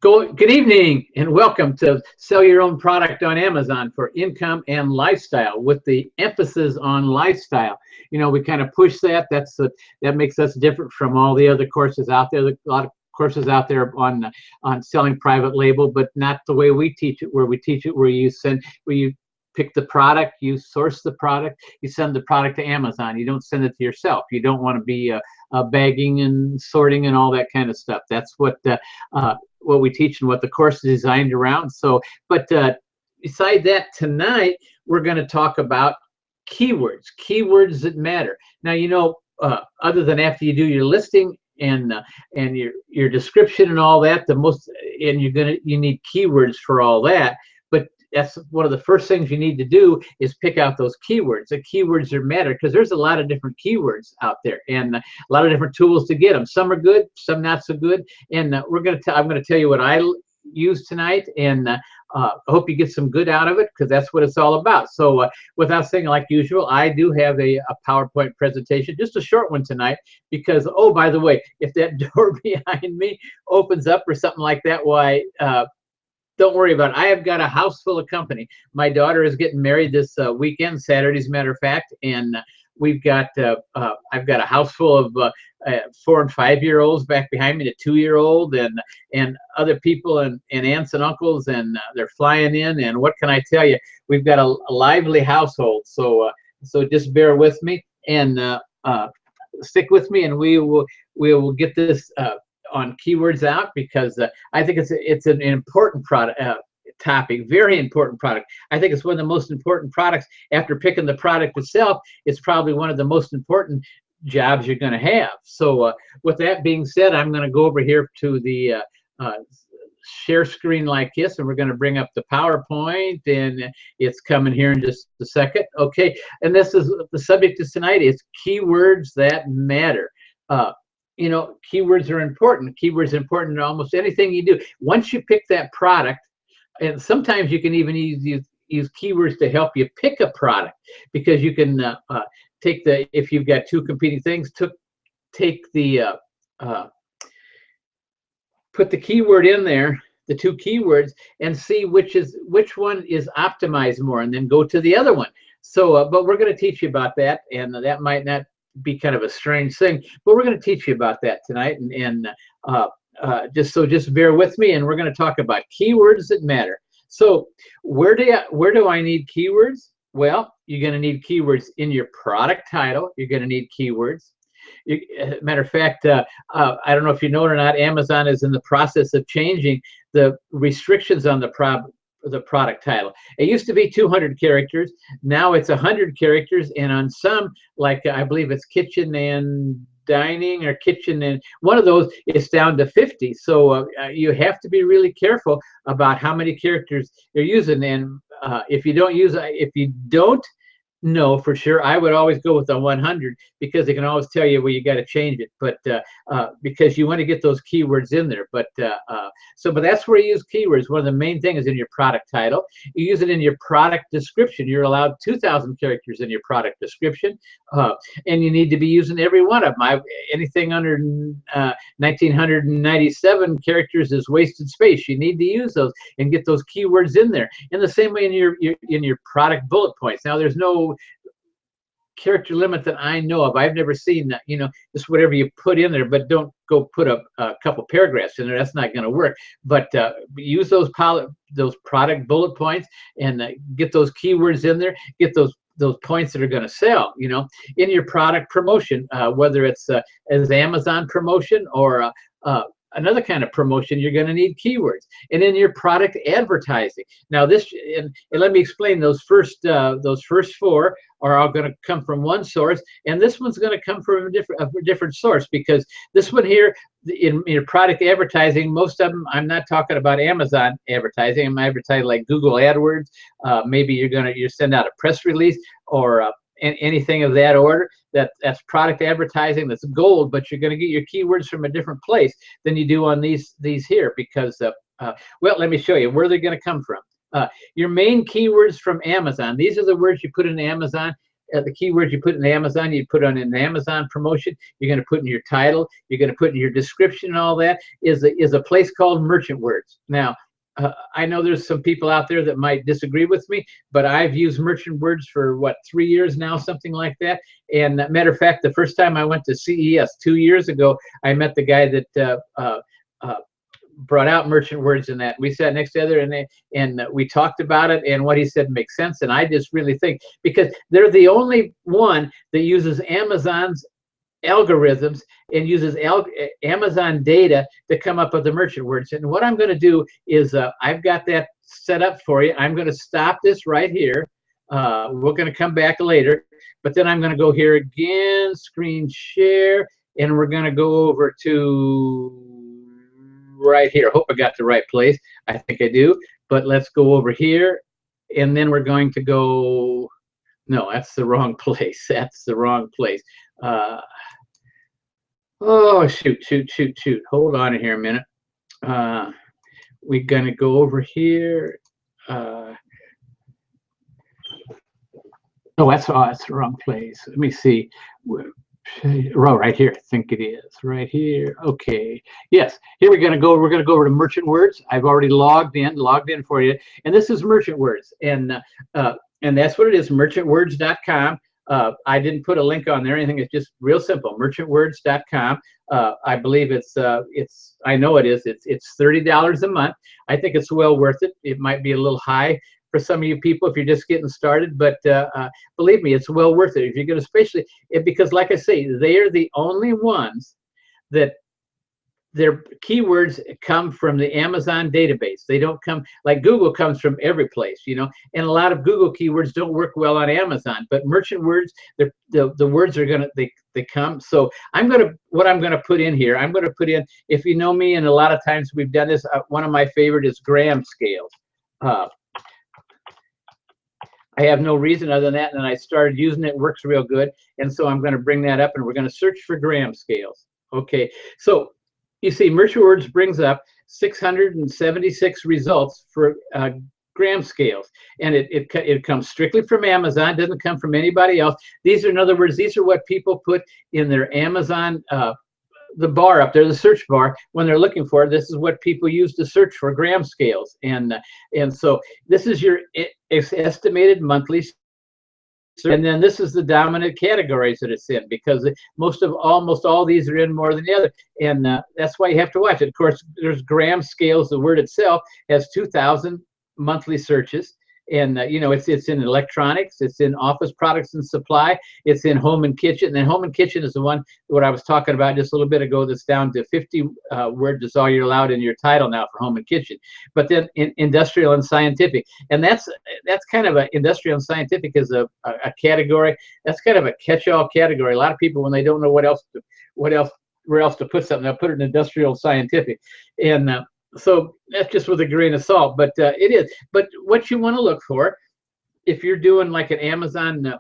Good evening and welcome to Sell Your Own Product on Amazon for Income and Lifestyle with the emphasis on lifestyle. We kind of push that. That makes us different from all the other courses out there. There's a lot of courses out there on selling private label, but not the way we teach it, where we teach it where you pick the product, you source the product, you send the product to Amazon. You don't send it to yourself. You don't want to be bagging and sorting and all that kind of stuff. That's what we teach and what the course is designed around. But beside that, tonight we're going to talk about keywords that matter. Now, other than after you do your listing and your description and all that, you need keywords for all that. But that's one of the first things you need to do is pick out those keywords. The keywords that matter, because there's a lot of different keywords out there and a lot of different tools to get them. Some are good, some not so good. And I'm going to tell you what I use tonight, and I hope you get some good out of it, because that's what it's all about. So without saying, like usual, I do have a PowerPoint presentation, just a short one tonight, because, oh, by the way, if that door behind me opens up or something like that, why, don't worry about it. I have got a house full of company. My daughter is getting married this weekend, Saturday, as a matter of fact, and I've got a house full of 4 and 5 year olds back behind me, the 2-year-old, and other people and aunts and uncles, and they're flying in. And what can I tell you? We've got a lively household. So just bear with me and stick with me, and we will get this on keywords out, because I think it's an important product topic, very important product. I think it's one of the most important products. After picking the product itself, it's probably one of the most important jobs you're going to have. So with that being said, I'm going to go over here to the share screen like this, and we're going to bring up the PowerPoint, and it's coming here in just a second. Okay, and this is the subject of tonight is keywords that matter. Keywords are important. Keywords are important in almost anything you do. Once you pick that product, and sometimes you can even use keywords to help you pick a product, because you can if you've got two competing things, put the keyword in there, the two keywords, and see which one is optimized more, and then go to the other one. So, but we're going to teach you about that, and that might not be kind of a strange thing, but we're going to teach you about that tonight, and just bear with me, and we're going to talk about keywords that matter. So where do I need keywords? Well, you're going to need keywords in your product title. You're going to need keywords. Matter of fact, I don't know if you know it or not, Amazon is in the process of changing the restrictions on the product title. It used to be 200 characters. Now it's 100 characters, and on some, like I believe it's kitchen and dining, or kitchen and one of those, is down to 50. So you have to be really careful about how many characters you're using. And if you don't know for sure, I would always go with the 100, because they can always tell you where you got to change it. But because you want to get those keywords in there. But that's where you use keywords. One of the main things is in your product title. You use it in your product description. You're allowed 2,000 characters in your product description, and you need to be using every one of them. Anything under 1,997 characters is wasted space. You need to use those and get those keywords in there. In the same way in your product bullet points. Now, there's no character limit that I know of. I've never seen that, just whatever you put in there, but don't go put a couple paragraphs in there. That's not going to work. But use those product bullet points, and get those keywords in there. Get those points that are going to sell, in your product promotion, whether it's as Amazon promotion or another kind of promotion, you're going to need keywords. And in your product advertising. Now and let me explain, those first 4 are all going to come from one source, and this one's going to come from a different source, because this one here in your product advertising, most of them, I'm not talking about Amazon advertising. I'm advertising like Google AdWords. Maybe you send out a press release or anything of that order. That's product advertising. That's gold, but you're going to get your keywords from a different place than you do on these here, because well, let me show you where they're going to come from. Your main keywords from Amazon. These are the words you put in Amazon. the keywords you put in Amazon, you put on an Amazon promotion. You're going to put in your title. You're going to put in your description, and all that is a place called Merchant Words. Now, I know there's some people out there that might disagree with me, but I've used Merchant Words for what, 3 years now, something like that. And matter of fact, the first time I went to CES 2 years ago, I met the guy that brought out Merchant Words, and that we sat next to other, and we talked about it, and what he said makes sense. And I just really think, because they're the only one that uses Amazon's algorithms and uses Amazon data to come up with the Merchant Words. And what I'm going to do is I've got that set up for you. I'm going to stop this right here. We're going to come back later, but then I'm going to go here again, screen share, and we're going to go over to right here. I hope I got the right place. I think I do, but let's go over here, and then we're going to go, no, that's the wrong place. That's the wrong place. Oh, shoot. Hold on here a minute. We're going to go over here. Oh, that's the wrong place. Let me see. Oh, right here. I think it is right here. Okay. Yes. Here we're going to go over to Merchant Words. I've already logged in for you. And this is Merchant Words. And that's what it is, merchantwords.com. I didn't put a link on there or anything. It's just real simple, merchantwords.com. I believe I know it is. It's $30 a month. I think it's well worth it. It might be a little high for some of you people if you're just getting started, but believe me, it's well worth it. If you're going to, especially because, like I say, they are the only ones that their keywords come from the Amazon database. They don't come, like Google comes from every place, and a lot of Google keywords don't work well on Amazon, but Merchant Words, the words are going to, they come. So what I'm going to put in here, I'm going to put in, if you know me, and a lot of times we've done this, one of my favorite is gram scales. I have no reason other than that, and I started using it. It works real good, and so I'm going to bring that up, and we're going to search for gram scales. Okay, so you see, Merchant Words brings up 676 results for gram scales, and it comes strictly from Amazon. It doesn't come from anybody else. These are, in other words, these are what people put in their Amazon, the bar up there, the search bar, when they're looking for it. This is what people use to search for gram scales, and so this is your estimated monthly. And then this is the dominant categories that it's in, because almost all these are in more than the other, and that's why you have to watch it. Of course, there's gram scales. The word itself has 2,000 monthly searches, and it's in electronics, it's in office products and supply, it's in home and kitchen. And then home and kitchen is the one what I was talking about just a little bit ago. That's down to 50 words is all you're allowed in your title now for home and kitchen. But then in industrial and scientific, and that's kind of industrial and scientific is a category. That's kind of a catch-all category. A lot of people, when they don't know where else to put something, they'll put it in industrial scientific, and so that's just with a grain of salt, but it is. But what you want to look for, if you're doing like an Amazon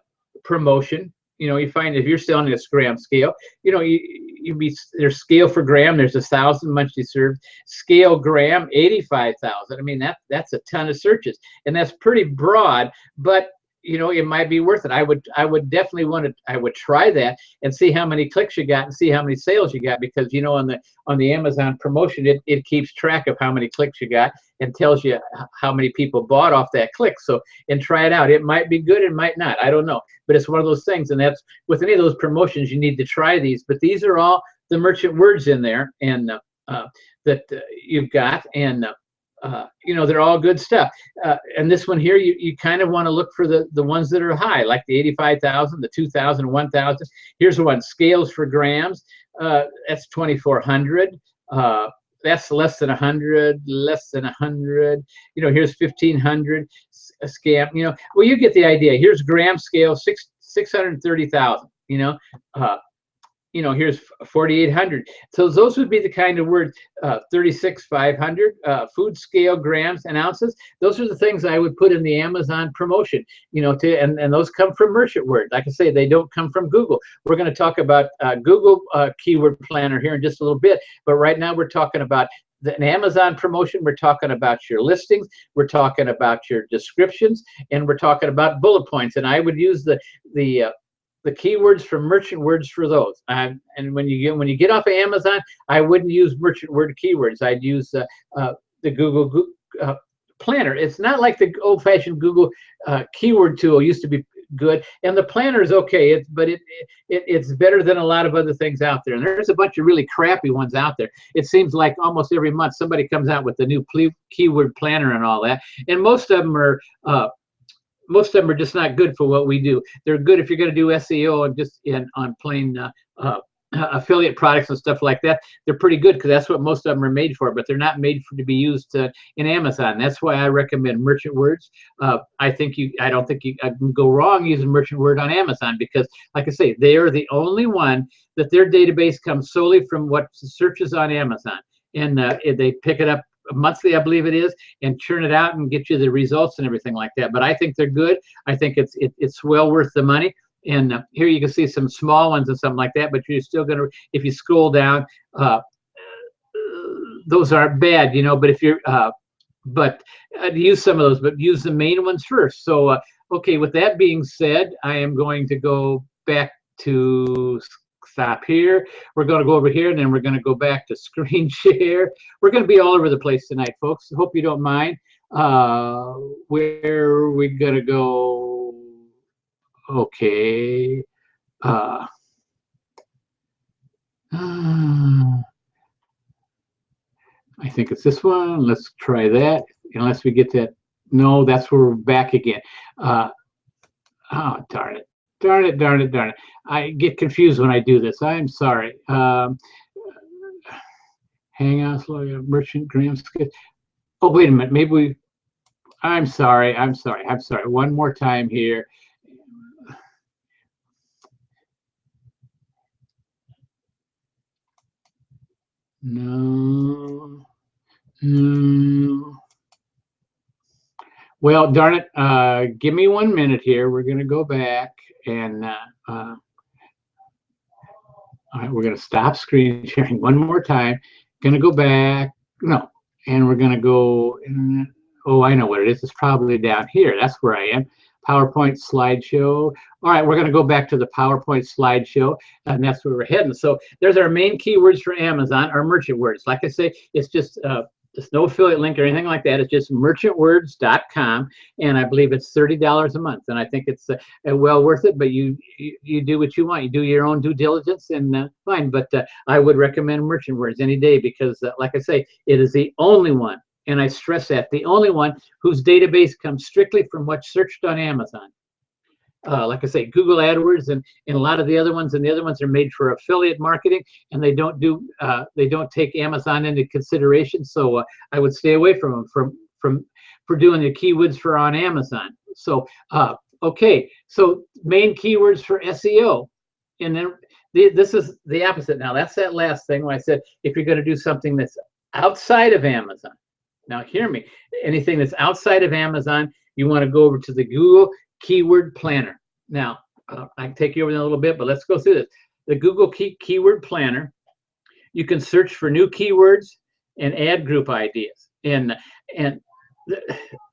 promotion, you find if you're selling a gram scale, there's scale for gram, there's 1,000 monthly served, scale gram, 85,000. I mean, that's a ton of searches, and that's pretty broad, but it might be worth it. I would definitely I would try that and see how many clicks you got and see how many sales you got, because on the Amazon promotion, it keeps track of how many clicks you got and tells you how many people bought off that click. So, and try it out. It might be good, it might not. I don't know, but it's one of those things. And that's with any of those promotions, you need to try these. But these are all the Merchant Words in there, and that you've got, and they're all good stuff. And this one here, you kind of want to look for the ones that are high, like the 85,000, the 2,000, 1,000. Here's the one, scales for grams. That's 2,400. That's less than 100, less than 100. Here's 1,500. Scam. Well, you get the idea. Here's gram scale, 630,000. Here's 4,800. So those would be the kind of words, 36,500, food scale, grams and ounces. Those are the things I would put in the Amazon promotion, and those come from Merchant Word. Like I say, they don't come from Google. We're going to talk about Google Keyword Planner here in just a little bit, but right now we're talking about an Amazon promotion, we're talking about your listings, we're talking about your descriptions, and we're talking about bullet points. And I would use the keywords from merchant words for those. And when you get off of Amazon, I wouldn't use merchant word keywords. I'd use the Google Planner. It's not like the old-fashioned Google keyword tool used to be good, and the planner is okay. It's better than a lot of other things out there. And there's a bunch of really crappy ones out there. It seems like almost every month somebody comes out with a new keyword planner and all that, and most of them are just not good for what we do. They're good if you're going to do SEO and just on plain affiliate products and stuff like that. They're pretty good because that's what most of them are made for, but they're not made to be used in Amazon. That's why I recommend merchant words. I don't think you can go wrong using merchant word on Amazon, because, like I say, they are the only one that their database comes solely from what searches on Amazon, and they pick it up monthly, I believe it is, and churn it out and get you the results and everything like that. But I think they're good. I think it's well worth the money. And here you can see some small ones and something like that, but you're still going to, if you scroll down, those aren't bad, but if you're, use some of those, but use the main ones first. So, okay, with that being said, I am going to go back to stop here. We're going to go over here, and then we're going to go back to screen share. We're going to be all over the place tonight, folks. Hope you don't mind. Where are we going to go? Okay. I think it's this one. Let's try that. Unless we get that. No, that's where we're back again. Oh, darn it. Darn it, darn it, darn it. I get confused when I do this. I'm sorry. Hangouts, merchant, Graham. Oh, wait a minute. Maybe I'm sorry. One more time here. No. Well, darn it. Give me 1 minute here. We're going to go back and all right, we're going to stop screen sharing one more time. Going to go back. No. And we're going to go. Oh, I know what it is. It's probably down here. That's where I am. PowerPoint slideshow. All right, we're going to go back to the PowerPoint slideshow, and that's where we're heading. So there's our main keywords for Amazon, our merchant words. Like I say, it's just there's no affiliate link or anything like that. It's just merchantwords.com, and I believe it's $30 a month. And I think it's well worth it. But you do what you want. You do your own due diligence, and fine. But I would recommend merchant words any day, because, like I say, it is the only one. And I stress that, the only one whose database comes strictly from what's searched on Amazon. Like I say, Google AdWords and a lot of the other ones, and the other ones are made for affiliate marketing, and they don't take Amazon into consideration. So I would stay away from them for doing the keywords for on Amazon. So okay, so main keywords for SEO, and then this is the opposite. Now that's that last thing when I said if you're going to do something that's outside of Amazon. Now, hear me. Anything that's outside of Amazon, you want to go over to the Google Keyword Planner. Now, I can take you over in a little bit, but let's go through this. The Google Keyword Planner, you can search for new keywords and add group ideas. And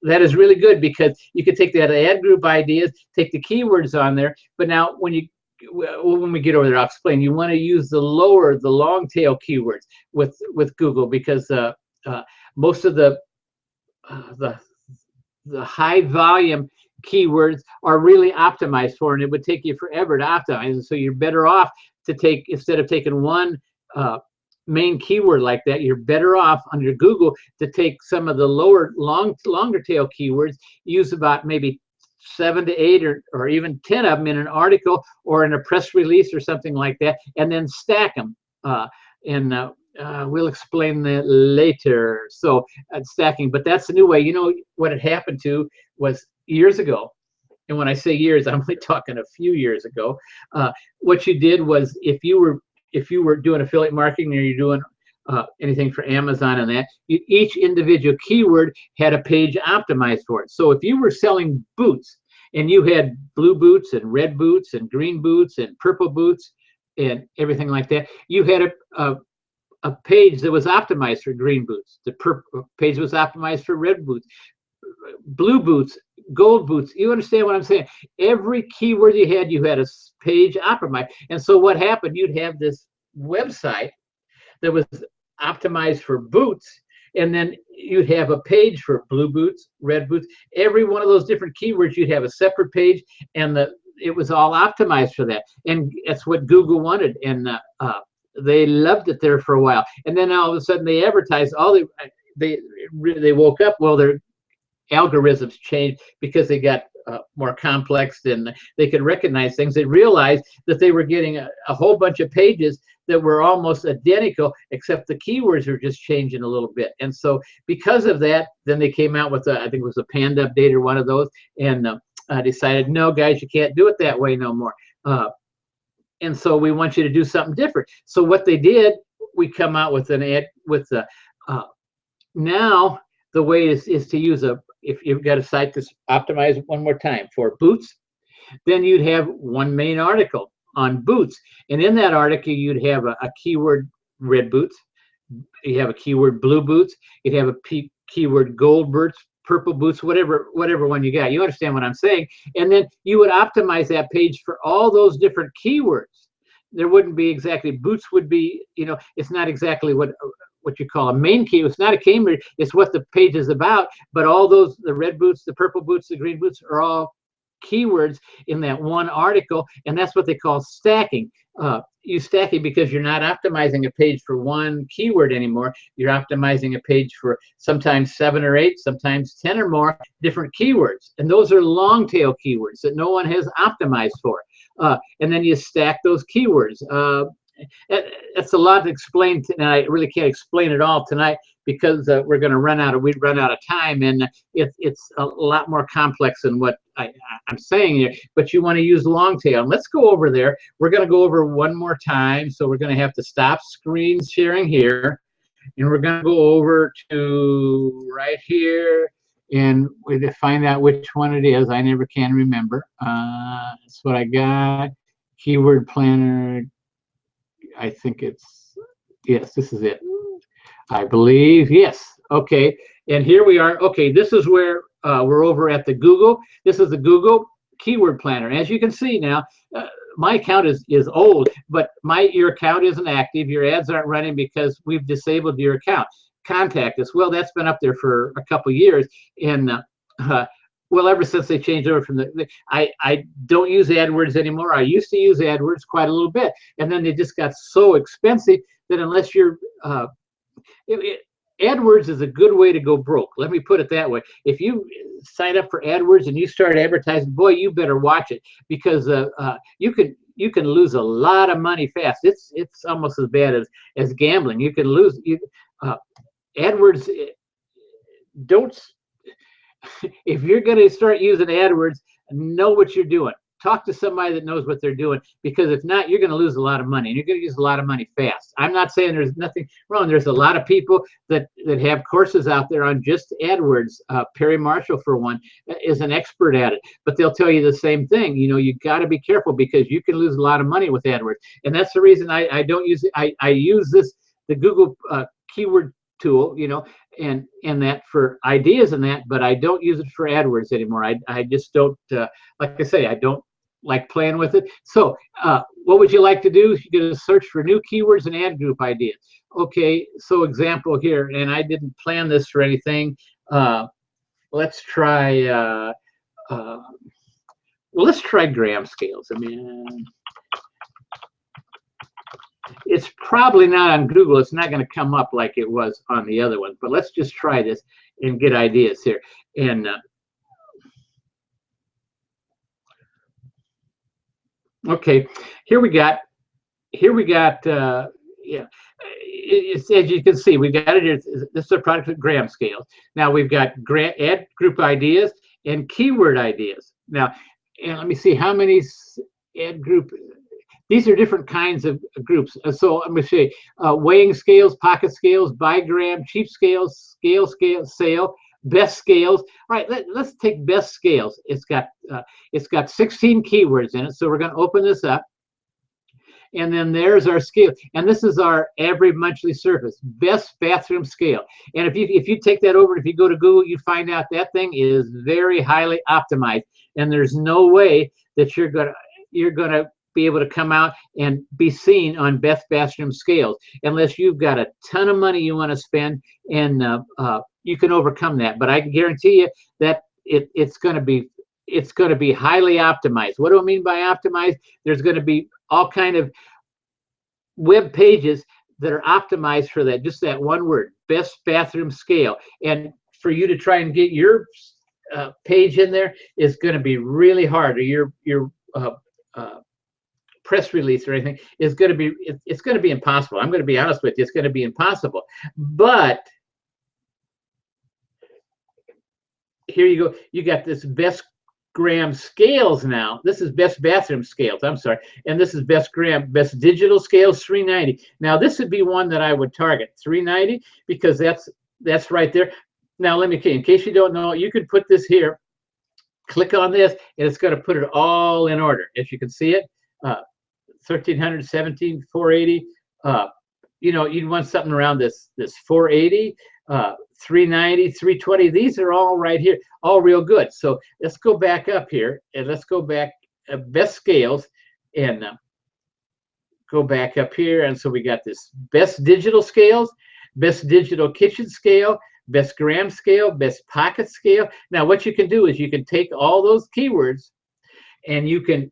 that is really good, because you can take that add group ideas, take the keywords on there. But now, when we get over there, I'll explain. You want to use the long tail keywords with Google, because most of the high volume keywords are really optimized for, and it would take you forever to optimize. And so you're better off to take, instead of taking one main keyword like that, you're better off under Google to take some of the longer tail keywords, use about maybe 7 to 8 or even 10 of them in an article or in a press release or something like that, and then stack them. We'll explain that later. So stacking, but that's the new way. You know what had happened to was years ago, and when I say years, I'm only talking a few years ago. What you did was, if you were doing affiliate marketing, or you're doing anything for Amazon and that, each individual keyword had a page optimized for it. So if you were selling boots, and you had blue boots and red boots and green boots and purple boots and everything like that, you had a a page that was optimized for green boots, the page was optimized for red boots, blue boots, gold boots. You understand what I'm saying? Every keyword you had a page optimized. And so what happened, you'd have this website that was optimized for boots, and then you'd have a page for blue boots, red boots. Every one of those different keywords, you'd have a separate page, and it was all optimized for that. And that's what Google wanted, and they loved it there for a while. And then all of a sudden, they advertised they woke up. Well, their algorithms changed because they got more complex, and they could recognize things. They realized that they were getting a whole bunch of pages that were almost identical, except the keywords are just changing a little bit. And so because of that, then they came out with I think it was a Panda update or one of those, and decided, no, guys, you can't do it that way no more. And so we want you to do something different. So what they did, we come out with an ad with now the way is to use if you've got a site that's optimized one more time for boots, then you'd have one main article on boots. And in that article, you'd have a keyword red boots, you have a keyword blue boots, you'd have a keyword gold boots, purple boots, whatever one you got. You understand what I'm saying? And then you would optimize that page for all those different keywords. There wouldn't be exactly, boots would be, it's not exactly what you call a main key. It's not a keyword, it's what the page is about. But all those, the red boots, the purple boots, the green boots, are all keywords in that one article, and that's what they call stacking. You stack it because you're not optimizing a page for one keyword anymore. You're optimizing a page for sometimes 7 or 8, sometimes 10 or more different keywords, and those are long tail keywords that no one has optimized for. And then you stack those keywords. It's a lot to explain, and I really can't explain it all tonight because we'd run out of time, and it's a lot more complex than what I'm saying here. But you want to use long tail. And let's go over there. We're going to go over one more time, so we're going to have to stop screen sharing here, and we're going to go over to right here, and we find out which one it is. I never can remember. That's what I got. Keyword planner. I think yes, this is it. I believe, yes. Okay, and here we are. Okay, this is where we're over at the Google. This is the Google Keyword Planner. As you can see now, my account is old, but your account isn't active. Your ads aren't running because we've disabled your account. Contact us. Well, that's been up there for a couple years, and well, ever since they changed over from I don't use AdWords anymore. I used to use AdWords quite a little bit, and then they just got so expensive that unless you're AdWords is a good way to go broke. Let me put it that way. If you sign up for AdWords and you start advertising, boy, you better watch it, because you can lose a lot of money fast. It's almost as bad as gambling. You can lose. AdWords, don't. If you're going to start using AdWords, know what you're doing. Talk to somebody that knows what they're doing, because if not, you're going to lose a lot of money, and you're going to use a lot of money fast. I'm not saying there's nothing wrong. There's a lot of people that have courses out there on just AdWords. Perry Marshall, for one, is an expert at it, but they'll tell you the same thing. You got to be careful, because you can lose a lot of money with AdWords, and that's the reason I don't use it. I use the Google keyword tool, and that for ideas and that, but I don't use it for AdWords anymore. I just don't, like I say, I don't like playing with it. So what would you like to do? You're going to search for new keywords and ad group ideas. Okay, so example here, and I didn't plan this for anything. Let's try, let's try gram scales. I mean, it's probably not on Google. It's not going to come up like it was on the other one, but let's just try this and get ideas here. And okay, here we got yeah, it's, as you can see, we got it here. This is a product of gram scales. Now we've got ad group ideas and keyword ideas. Now, and let me see how many ad group. These are different kinds of groups. So I'm going to say weighing scales, pocket scales, by gram, cheap scales, scale, sale, best scales. All right, let's take best scales. It's got 16 keywords in it. So we're going to open this up, And then there's our scale. And this is our average monthly surface, best bathroom scale. And if you take that over, if you go to Google, you find out that thing is very highly optimized. And there's no way that you're gonna be able to come out and be seen on best bathroom scales unless you've got a ton of money you want to spend, and you can overcome that. But I can guarantee you that it's going to be highly optimized. What do I mean by optimized? There's going to be all kind of web pages that are optimized for that, just that one word, best bathroom scale. And for you to try and get your page in there is going to be really hard, or your press release or anything is going to be, it's going to be impossible. I'm going to be honest with you, it's going to be impossible. But here you go, you got this best gram scales now. This is best bathroom scales, I'm sorry, and this is best digital scales, 390. Now this would be one that I would target, 390, because that's right there. Now let me, in case you don't know, you can put this here, click on this, and it's going to put it all in order. If you can see it, 1300, 17, 480. You know, you'd want something around this 480, 390, 320. These are all right here, all real good. So let's go back up here, and let's go back best scales, and go back up here. And so we got this best digital scales, best digital kitchen scale, best gram scale, best pocket scale. Now what you can do is you can take all those keywords and you can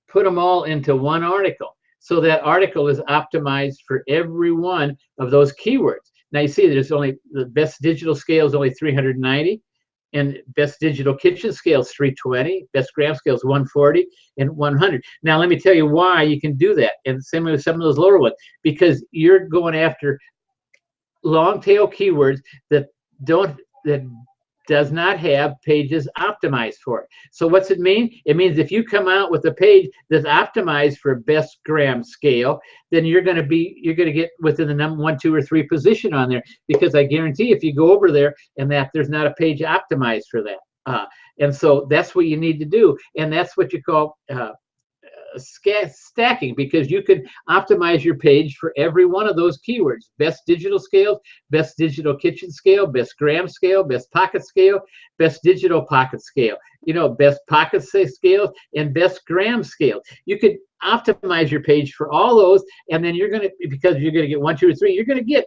put them all into one article. So that article is optimized for every one of those keywords. Now you see there's only, the best digital scale is only 390, and best digital kitchen scale is 320, best gram scale is 140 and 100. Now let me tell you why you can do that, and same with some of those lower ones, because you're going after long tail keywords that does not have pages optimized for it. So what's it mean? It means if you come out with a page that's optimized for best gram scale, then you're going to get within the number 1, 2, or 3 position on there, because I guarantee if you go over there and that there's not a page optimized for that. And so that's what you need to do, and that's what you call stacking, because you can optimize your page for every one of those keywords: best digital scales, best digital kitchen scale, best gram scale, best pocket scale, best digital pocket scale, you know, best pocket scales, and best gram scale. You could optimize your page for all those, and then you're going to, because you're going to get 1, 2, or 3, you're going to get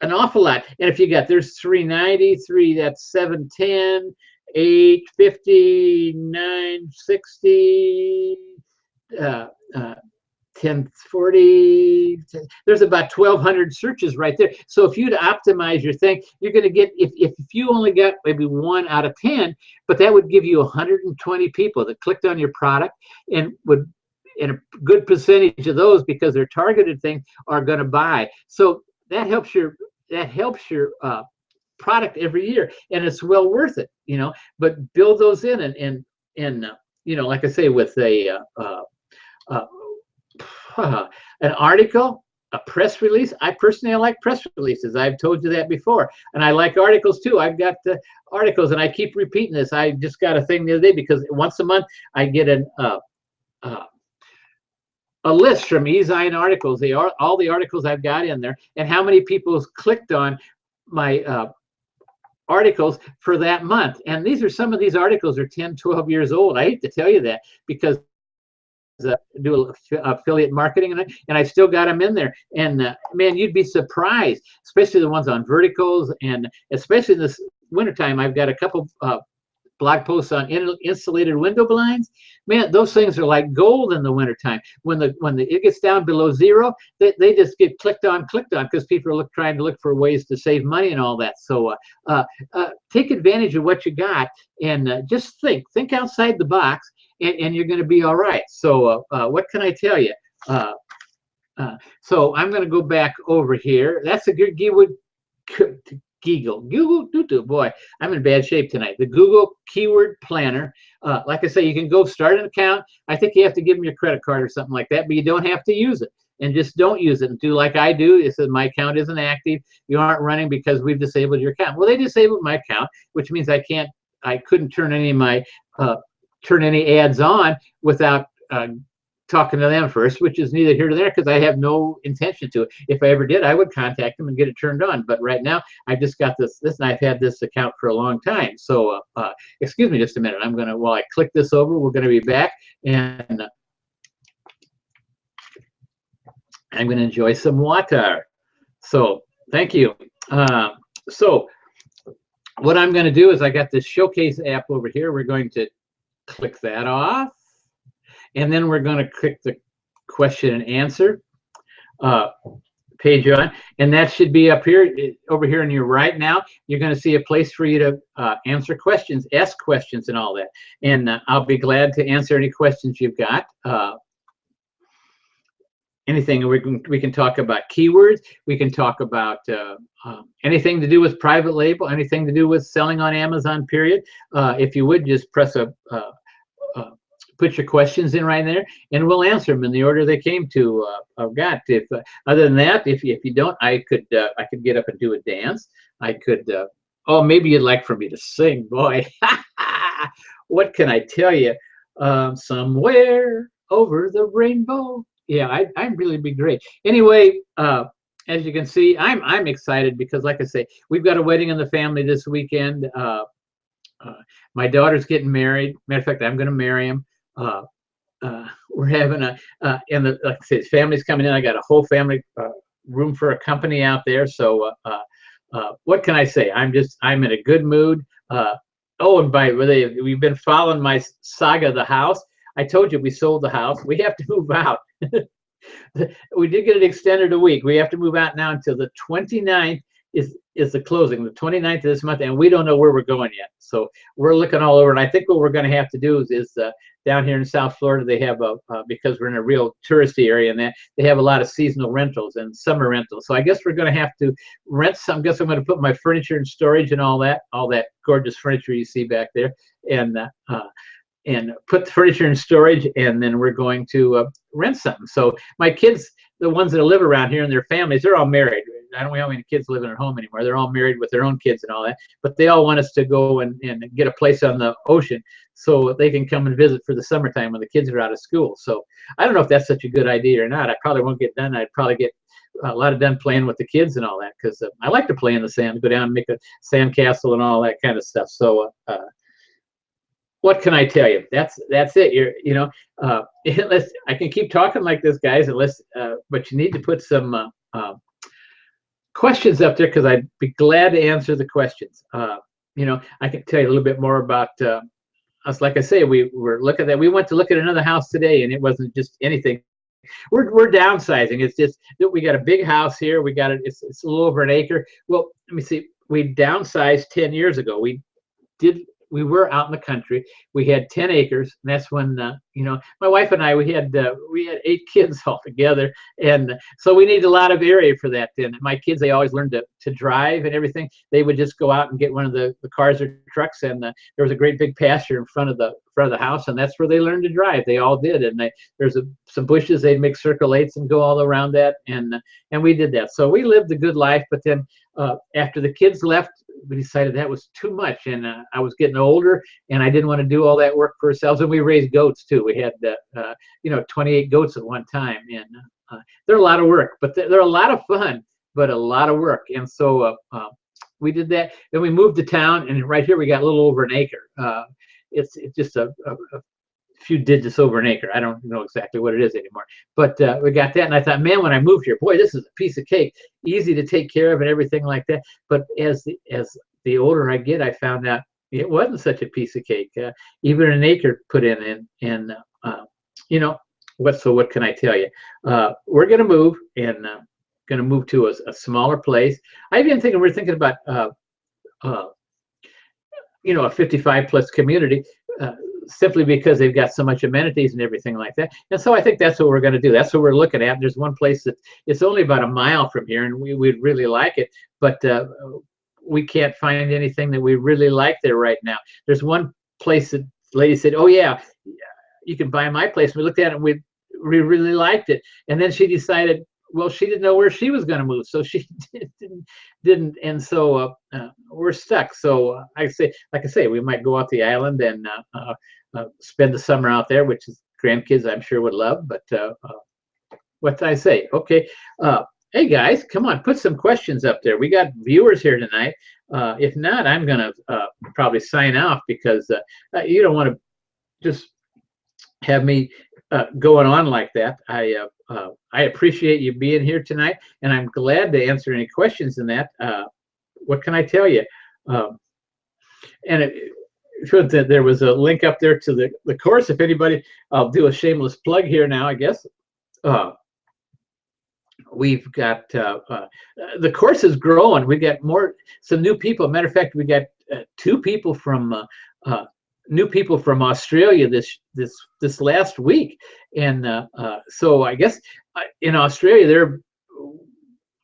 an awful lot. And if you got, there's 393, that's 710, 850, 960, 1040. There's about 1,200 searches right there. So if you'd optimize your thing, you're going to get, if you only got maybe 1 out of 10, but that would give you 120 people that clicked on your product, and a good percentage of those, because they're targeted things, are going to buy. So that helps your product every year, and it's well worth it, you know. But build those in, and you know, like I say, with an article, a press release. I personally like press releases. I've told you that before, and I like articles too. I've got articles, and I keep repeating this. I just got a thing the other day, because once a month I get a list from eZine articles. They are all the articles I've got in there, and how many people clicked on my articles for that month. And these are, some of these articles are 10, 12 years old. I hate to tell you that, because do affiliate marketing, and I still got them in there. And man, you'd be surprised, especially the ones on verticals, and especially in this wintertime. I've got a couple blog posts on insulated window blinds. Man, those things are like gold in the wintertime. When it gets down below zero, they just get clicked on, because people are trying to look for ways to save money and all that. So take advantage of what you got, and just think outside the box, and you're going to be all right. So what can I tell you? So I'm going to go back over here. That's a good keyword. Google, boy, I'm in bad shape tonight. The Google Keyword Planner. Like I say, you can go start an account. I think you have to give them your credit card or something like that, but you don't have to use it. And just don't use it, and do like I do. It says my account isn't active. You aren't running because we've disabled your account. Well, they disabled my account, which means I couldn't turn any of my turn any ads on without talking to them first, which is neither here nor there because I have no intention to. If I ever did, I would contact them and get it turned on. But right now, I've just got this, and I've had this account for a long time. So excuse me just a minute. I'm going to, while I click this over, we're going to be back, and I'm going to enjoy some water. So thank you. So what I'm going to do is I got this Showcase app over here. We're going to click that off. And then we're going to click the question and answer page on. And that should be up here, over here on your right now. You're going to see a place for you to answer questions, ask questions and all that. And I'll be glad to answer any questions you've got. Anything. We can talk about keywords. We can talk about anything to do with private label, anything to do with selling on Amazon, period. If you would just press put your questions in right there, and we'll answer them in the order they came to. I've got. If other than that, if you don't, I could get up and do a dance. I could. Oh, maybe you'd like for me to sing, boy. What can I tell you? Somewhere over the rainbow. Yeah, I'd really be great. Anyway, as you can see, I'm excited because, like I say, we've got a wedding in the family this weekend. My daughter's getting married. Matter of fact, I'm going to marry him. We're having and like I said, his family's coming in. I got a whole family room for a company out there. So what can I say? I'm in a good mood. Oh, and by the way, we've been following my saga of the house. I told you we sold the house. We have to move out. We did get it extended a week. We have to move out now until the 29th is the closing, the 29th of this month, and we don't know where we're going yet. So we're looking all over, and I think what we're going to have to do is down here in South Florida, they have because we're in a real touristy area, and that they have a lot of seasonal rentals and summer rentals. So I guess we're going to have to rent some. I guess I'm going to put my furniture in storage and all that gorgeous furniture you see back there, and put the furniture in storage, and then we're going to rent something. So my kids, the ones that live around here and their families, they're all married. I don't have any kids living at home anymore. They're all married with their own kids and all that. But they all want us to go and get a place on the ocean so they can come and visit for the summertime when the kids are out of school. So I don't know if that's such a good idea or not. I probably won't get done. I'd probably get a lot of done playing with the kids and all that, because I like to play in the sand, go down and make a sand castle and all that kind of stuff. So what can I tell you? That's it. I can keep talking like this, guys, but you need to put some questions up there, because I'd be glad to answer the questions. I can tell you a little bit more about us. Like I say, we were looking at that. We went to look at another house today, and it wasn't just anything. We're downsizing. It's just that we got a big house here. We got it. It's a little over an acre. Well, let me see. We downsized 10 years ago. We were out in the country. We had 10 acres, and that's when my wife and I we had 8 kids all together, and so we needed a lot of area for that. And my kids, they always learned to drive and everything. They would just go out and get one of the cars or trucks, and there was a great big pasture in front of the house, and that's where they learned to drive. They all did, and there's some bushes. They'd make circle 8s and go all around that, and we did that. So we lived a good life. But then after the kids left, we decided that was too much, and I was getting older, and I didn't want to do all that work for ourselves. And we raised goats too. We had 28 goats at one time, and they're a lot of work, but they're a lot of fun, but a lot of work. And so we did that. Then we moved to town, and right here we got a little over an acre. It's just a few digits over an acre. I don't know exactly what it is anymore, but we got that. And I thought, man, when I moved here, boy, this is a piece of cake, easy to take care of and everything like that. But as the older I get, I found out it wasn't such a piece of cake. Even an acre put in, and what can I tell you? We're going to move, and going to move to a smaller place. I've been thinking, we're thinking about a 55 plus community, simply because they've got so much amenities and everything like that. And so I think that's what we're going to do. That's what we're looking at. There's one place that it's only about a mile from here, and we'd really like it, but we can't find anything that we really like there right now. There's one place that the lady said, "Oh yeah, you can buy my place." We looked at it, and we really liked it. And then she decided, well, she didn't know where she was going to move, so she didn't, and so we're stuck. So like I say, we might go out the island and spend the summer out there, which is grandkids I'm sure would love. But what did I say? Okay. Hey guys, come on, put some questions up there. We got viewers here tonight. If not, I'm gonna probably sign off because you don't want to just have me going on like that. I appreciate you being here tonight, and I'm glad to answer any questions in that. What can I tell you? And there was a link up there to the course. If anybody, I'll do a shameless plug here now, I guess. We've got the course is growing. We got some new people. Matter of fact, we got two people from new people from Australia this last week, and so I guess in Australia they're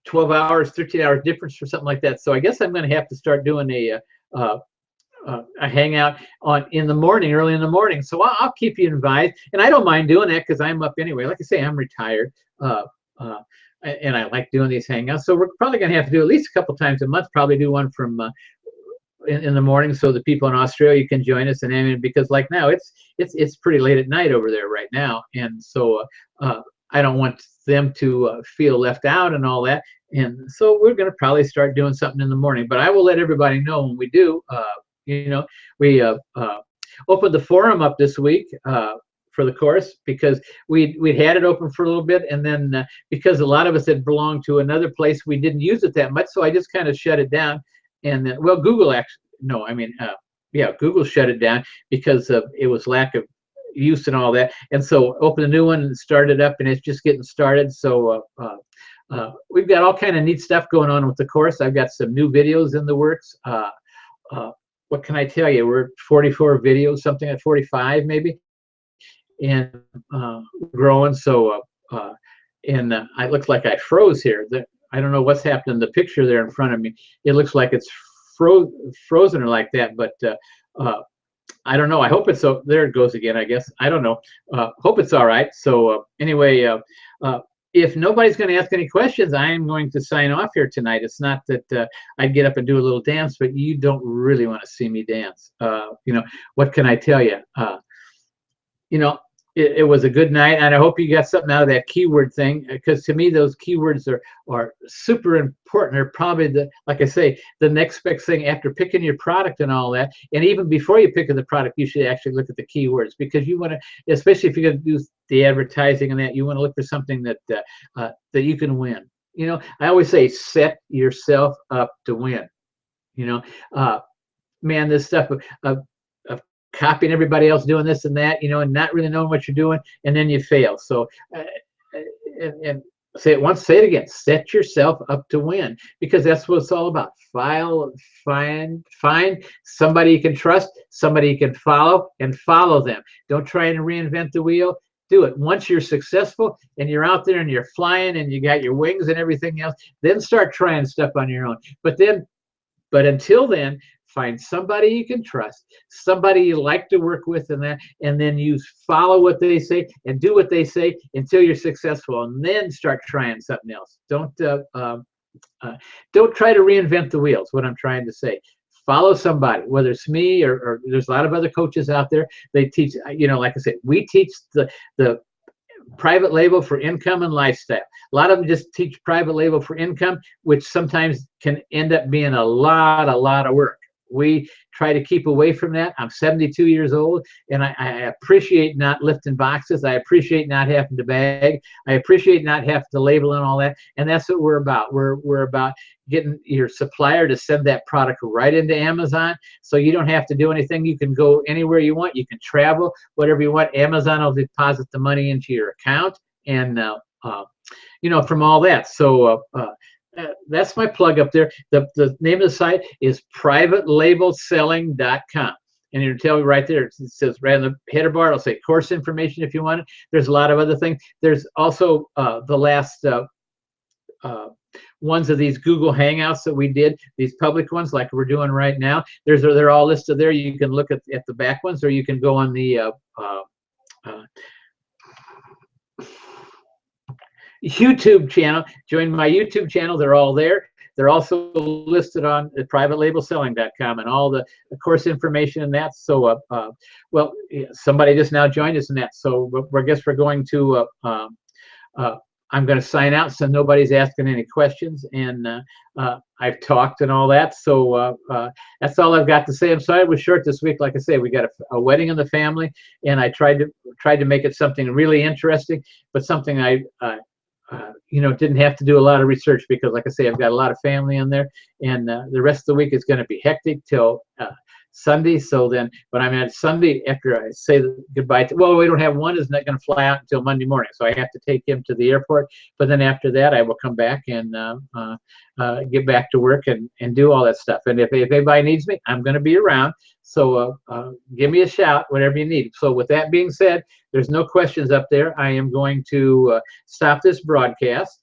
12 hours, 13 hours difference or something like that. So I guess I'm going to have to start doing a hangout in the morning, early in the morning. So I'll keep you invited, and I don't mind doing that because I'm up anyway. Like I say, I'm retired. And I like doing these hangouts. So we're probably going to have to do at least a couple times a month, probably do one from in the morning so the people in Australia can join us. And I mean, because like now it's pretty late at night over there right now. And so I don't want them to feel left out and all that. And so we're going to probably start doing something in the morning, but I will let everybody know when we do. We opened the forum up this week for the course because we'd had it open for a little bit, and then because a lot of us had belonged to another place, we didn't use it that much, so I just kind of shut it down. And then, well, Google Google shut it down because it was lack of use and all that. And so opened a new one and started up, and it's just getting started. So we've got all kind of neat stuff going on with the course. I've got some new videos in the works. What can I tell you? We're at 44 videos, something at 45 maybe, and growing. So I look like I froze here. I don't know what's happened. The picture there in front of me, it looks like it's frozen or like that, but I don't know. I hope it's so. There it goes again, I guess. I don't know. Hope it's all right. So anyway, if nobody's going to ask any questions, I am going to sign off here tonight. It's not that I get up and do a little dance, but you don't really want to see me dance. What can I tell you? It was a good night, and I hope you got something out of that keyword thing, because to me those keywords are super important. They're probably like I say, the next best thing after picking your product and all that. And even before you pick the product, you should actually look at the keywords, because you want to, especially if you're going to do the advertising and that, you want to look for something that you can win. I always say set yourself up to win. Man, this stuff of copying everybody else doing this and that, and not really knowing what you're doing, and then you fail. So and say it once, say it again, set yourself up to win, because that's what it's all about. Find somebody you can trust, somebody you can follow, and follow them. Don't try and reinvent the wheel. Do it. Once you're successful and you're out there and you're flying and you got your wings and everything else, then start trying stuff on your own. But until then, find somebody you can trust, somebody you like to work with, and then you follow what they say and do what they say until you're successful, and then start trying something else. Don't try to reinvent the wheels. What I'm trying to say, follow somebody, whether it's me or there's a lot of other coaches out there. They teach, like I said, we teach the private label for income and lifestyle. A lot of them just teach private label for income, which sometimes can end up being a lot of work. We try to keep away from that. I'm 72 years old, and I appreciate not lifting boxes. I appreciate not having to bag. I appreciate not having to label and all that. And that's what we're about. We're about getting your supplier to send that product right into Amazon, so you don't have to do anything. You can go anywhere you want. You can travel, whatever you want. Amazon will deposit the money into your account, and from all that. So that's my plug up there. The name of the site is privatelabelselling.com. And it'll tell you right there, it says right on the header bar, it'll say course information if you want it. There's a lot of other things. There's also the last ones of these Google Hangouts that we did, these public ones like we're doing right now. They're all listed there. You can look at the back ones, or you can go on the YouTube channel, join my YouTube channel. They're all there. They're also listed on privatelabelselling.com and all the course information in that. So, well, somebody just now joined us in that. So I guess we're going to, I'm going to sign out so nobody's asking any questions. And I've talked and all that. So that's all I've got to say. I'm sorry it was short this week. Like I say, we got a wedding in the family, and I tried to make it something really interesting, but something I didn't have to do a lot of research, because, like I say, I've got a lot of family in there, and the rest of the week is going to be hectic till Sunday. So then, when I'm at Sunday, after I say goodbye to, well, we don't have one is not going to fly out until Monday morning, so I have to take him to the airport. But then after that, I will come back and get back to work and do all that stuff. And if anybody needs me, I'm going to be around. So give me a shout, whatever you need. So with that being said, there's no questions up there. I am going to stop this broadcast.